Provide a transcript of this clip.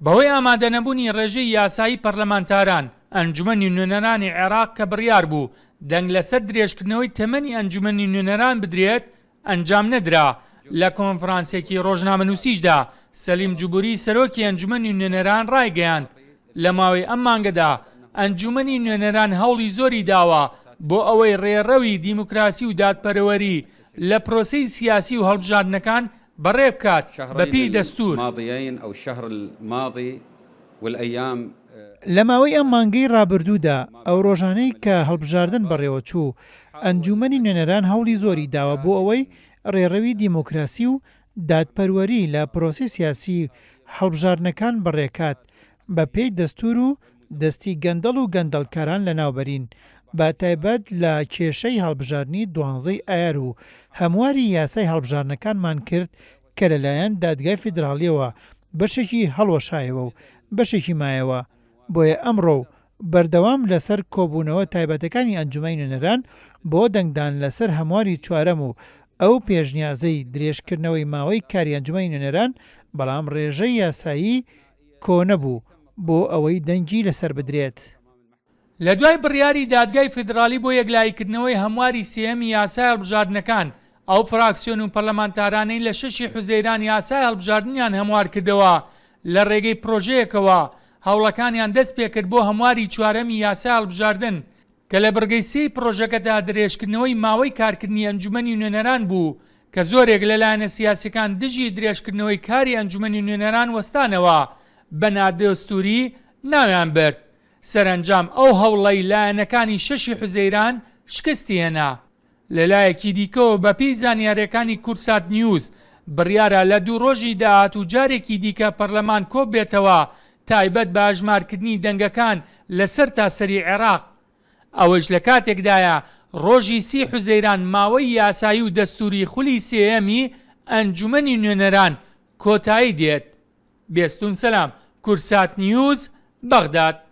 بەهۆی ئامادەنەبوونی ڕێژەی یاسایی پەرلەمانتاران ئەنجومەنی نوێنەرانی عێراق کە بڕیار بوو دەنگ لەسەر درێژکردنەوەی تەمەنی ئەنجومەنی نوێنەران بدرێت ئەنجام نەدرا. لە کۆنفرانسێکی ڕۆژنامەنووسیشدا سەلیم جوبوری سەرۆکی ئەنجومەنی نوێنەران ڕایگەیاند لە ماوەی ئەم مانگەدا ئەنجومەنی نوێنەران هەوڵی زۆری داوە بۆ ئەوەی ڕێڕەوی دیموکراسی و دادپەروەری لە پرۆسەی سیاسی و هەڵبژاردنەکان بەڕێ بکات بەپێی دەستوور. لە ماوەی ئەم مانگەی ڕابردوودا ئەو ڕۆژانەی کە هەڵبژاردن بەڕێوە چوو ئەنجومەنی نوێنەران هەوڵی زۆری داوە بۆ ئەوەی ڕێڕەوی دیموکراسی و دادپەروەری لە پرۆسی سیاسی هەڵبژاردنەکان بەڕێکات بەپێی دەستوور و دەستی گەندەڵ و گەندەڵکاران لەناوبەرین بە تایبەت لە کێشەی هەڵبژاردننی 12 ئایار و هەمواری یاسای هەڵبژاردنەکانمان کرد کە لەلایەن دادگای فیدراڵیەوە بەشێکی هەڵوەشایەوە و بەشێکی مایەوە. بۆیە ئەمڕۆ بەردەوام لەسەر کۆبوونەوە تایبەتەکانی ئەنجومەی نوێنەران بۆ دەنگدان لەسەر هەمواری چوارەم و ئەو پێشنیازەی درێژکردنەوەی ماوەی کاری ئەنجومەی نوێنەران، بەڵام ڕێژەی یاسایی کۆنە بوو بۆ ئەوەی دەنگی لەسەر بدرێت. لە دوای بڕیاری دادگای فیدراڵی بۆ یەکلایکردنەوەی هەمواری سێەمی یاسای هەڵبژاردنەکان، ئەو فراکسیۆن و پەرلەمانتارانەی لە 6 حوزەیران یاسای هەڵبژاردنیان هەموار کردەوە لە ڕێگەی پرۆژەیەکەوە هەوڵەکانیان دەست پێکرد بۆ هەمواری چوارەمی یاسای هەڵبژاردن کە لە بەرگەی سێی پرۆژەکەدا درێژکردنەوەی ماوەی کارکردنی ئەنجومەنی نوێنەران بوو کە زۆرێک لەلایەنە سیاسیەکان دژی درێژکردنەوەی کاری ئەنجومەنی نوێنەران وەستانەوە بە نادەستووری ناویان برد. سەرنجام ئەو هەوڵەی لایەنەکانی 6 حوزەیران شکستی هێنا. لەلایەکی دیکەوە بەپێی زانیاریەکانی کورسات نیوز بڕیارە لە 2 ڕۆژی داهات و جارێکی دیکە پەرلەمان کۆ بێتەوە تایبەت بە ئاژمارکردنی دەنگەکان لەسەر تاسەری عێراق. ئەوەش لە کاتێکدایە ڕۆژی 30 حوزەیران ماوەی یاسایی و دەستوری خولی سێەمی ئەنجومەنی نوێنەران کۆتایی دێت. بێستون سەلام. کورسات نیوز، بەغداد.